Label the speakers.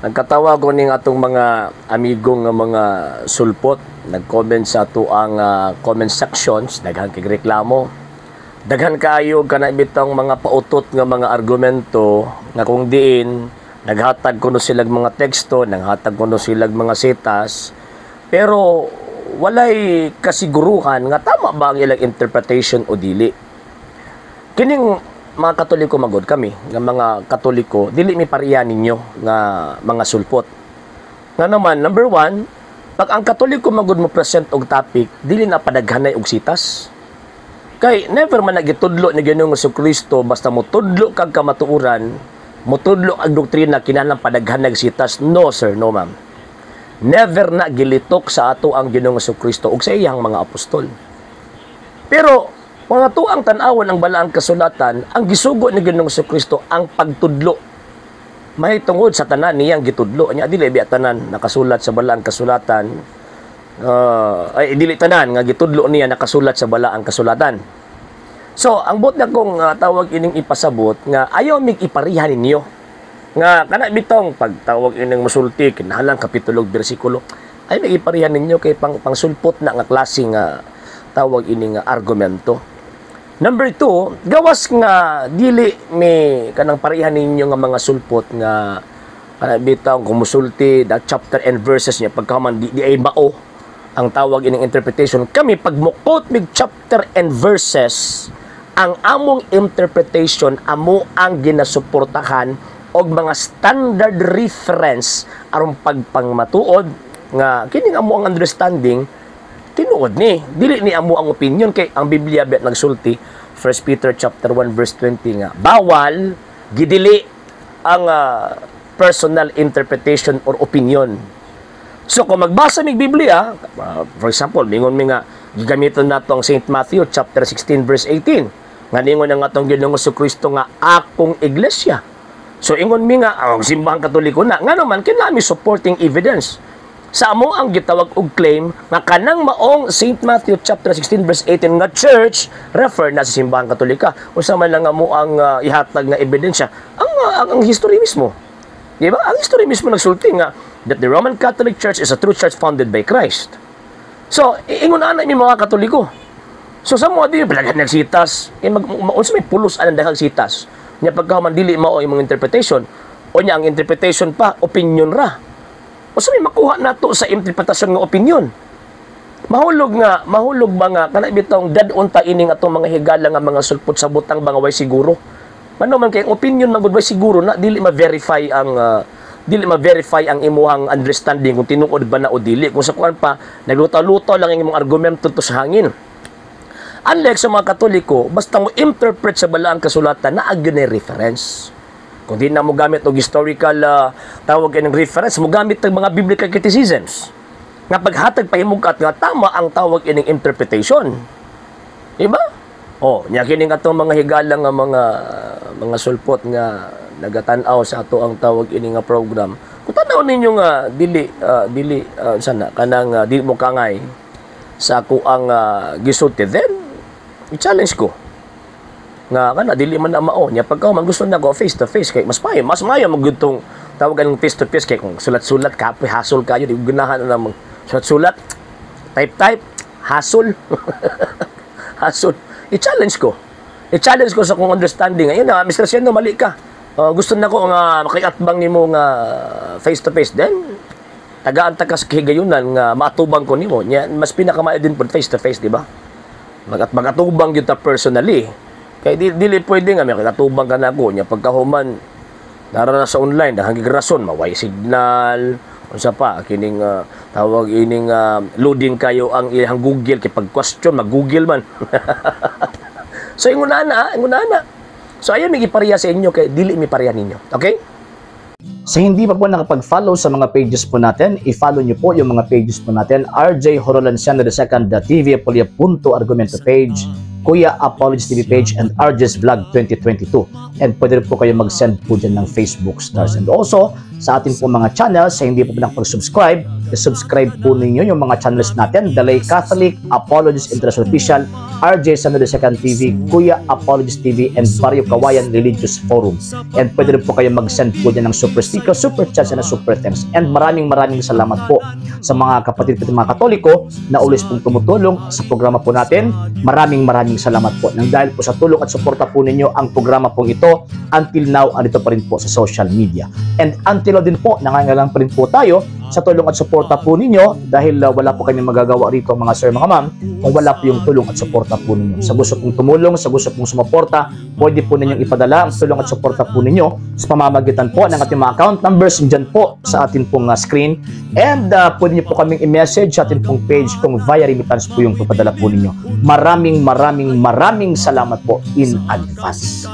Speaker 1: Nagkatawa ko ning atong mga amigo nga mga sulpot, nag-comment sa ato ang comment sections, daghan kay reklamo. Daghan kaayo kana bitang mga pautot nga mga argumento nga kung diin naghatag kuno sila mga teksto, naghatag kuno sila mga setas, pero walay kasiguruhan nga tama ba ang ilang interpretation o dili. Kining mga Katoliko magod kami, nga mga Katoliko, dili mi pareha ninyo nga mga sulpot. Nga naman, number one, pag ang Katoliko magod mo present og topic, dili na padaghanay og sitas. Kay never man nagitudlo ni Ginoong Jesucristo basta mo tudlo kag kamatuoran, mo tudlo ang doktrina kinahanglan padaghanay og sitas. No sir, no ma'am. Never na gilitok sa ato ang Ginoong Jesucristo ug sa iyang mga apostol. Pero mga tuang tan-awon ang balaang kasulatan, ang gisugo ni Ginoong Jesucristo ang pagtudlo. May tungod sa tanan niyang gitudlo. Anya dili biya tanan nakasulat sa balaang kasulatan. Ay dili tanan nga gitudlo niya nakasulat sa balaang kasulatan. So, ang bot na kong tawag ining ipasabot nga ayaw mig iparihan ninyo. Nga kana bitong pagtawag ining musulti kinahanglan kapitulo bersikulo. Ay mig iparihan ninyo kay pangsulpot na nga klase nga tawag ining argumento. Number 2, gawas nga dili may kanang parehan ninyo nga mga sulpot nga bitaw kumusulti the chapter and verses niya pagkaman di ay mao ang tawag ining interpretation. Kami pagmukot mig chapter and verses, ang among interpretation amo ang ginasuportahan og mga standard reference aron pagpangmatuod nga kining amo ang understanding tinuod ni dili ni amo ang opinion kay ang Biblia bet nagsulti 1 Peter chapter 1 verse 20 nga bawal gidili ang personal interpretation or opinion. So kung magbasa mig Biblia, for example, mingon mi nga gigamiton nato ang St. Matthew chapter 16 verse 18 nga ningon ang atong Ginoong Jesucristo nga akong iglesia. So ingon mi nga ang simbahang Katoliko na nga naman kinami supporting evidence. Sa amo ang gitawag og claim nga kanang maong St. Matthew chapter 16 verse 18 nga church refer na sa simbahang Katolika. Usa man lang amo ang ihatag nga ebidensya ang history mismo. Di ba? Ang history mismo nagsulti nga that the Roman Catholic Church is a true church founded by Christ. So, ingon ana mi mga Katoliko. So sa mo di palagan nagsitas, unsa may pulos anang daghang sitas. Nya pagkahuman dili mao imong interpretation o nya ang interpretation pa opinion ra. O sa may makuha nato sa interpretasyon nga opinion. Mahulog ba nga kana bitong dadon ta ining atong mga higala nga mga sulpot sa butang bangaway siguro. Mano man kay opinion magud way siguro na dili ma-verify ang imuhang understanding kung tinuod ba na o dili. Kung sa kuan pa naglutaw-lutaw lang ang imong argumento to sa hangin. Unlike sa mga Katoliko, basta mo interpret sa balaang kasulatan na agyon ay reference. Kung di na mo gamit og historical tawag ng reference, mo gamit ng mga biblical criticisms. Nga paghatag pahimugat nga tama ang tawag ining interpretation. Diba? Nya kining atong mga higala nga mga sulpot nga nagatan-aw sa ato ang tawag ini nga program. Kung tanaw ninyo nga dili sana kanang dili mo kangay sa ako ang gisulti, then i-challenge ko nga kana dili man na mao nya pagka man gusto na go face to face kay mas mayo magudtong tawagan ng face to face kay kung sulat-sulat kapoy hasol kayo di ganahan na mag sulat-sulat type hasol hasol i-challenge ko sa kung understanding ayun na Mr. Siendo mali ka gusto na ko nga makiatbang nimo nga face to face then tagaan ta ka sa higayunan nga matubang ko nimo nya mas pinakamaayo din pud face to face di ba magatubang gyud ta personally. Kaya dili pwede nga may katubang ka na ako niya pagkahuman nara sa online dahang gigrason maway signal unsa pa kining tawag ining loading kayo ang iyang Google kay pag question mag-Google man. So ingon ana. So ayon mi gipareha sa inyo kay dili mi pareha ninyo. Okay?
Speaker 2: Sa hindi pa po nakapag-follow sa mga pages po natin, i-follow nyo po yung mga pages po natin, RJ Horolanciano II, TV Apolia Punto Argumento page, Kuya Apologist TV page, and RJ's Vlog 2022. And pwede rin po kayo mag-send po dyan ng Facebook stars. And also, sa ating po mga channels. Sa hindi po nakapag-subscribe, subscribe po ninyo yung mga channels natin: Dalay Catholic, Apologist International Official, RJ Sano II TV, Kuya Apologist TV, and Barrio Kawayan Religious Forum. And pwede rin po kayo mag-send po dyan ng super sticker, super chats, and super thanks. And maraming salamat po sa mga kapatid at mga Katoliko na always pong tumutulong sa programa po natin. Maraming salamat po. Nang dahil po sa tulong at suporta po ninyo, ang programa pong ito until now andito pa rin po sa social media. And until now din po, nangangailangan pa rin po tayo sa tulong at suporta po ninyo, dahil wala po kami magagawa rito mga sir, mga ma'am, kung wala po yung tulong at suporta po ninyo. Sa gusto pong tumulong, sa gusto pong sumuporta, pwede po ninyong ipadala ang tulong at suporta po ninyo sa pamamagitan po ng ating mga account numbers dyan po sa ating pong screen. And pwede nyo po kaming i-message sa ating pong page kung via remittance po yung ipadala po ninyo. Maraming salamat po in advance.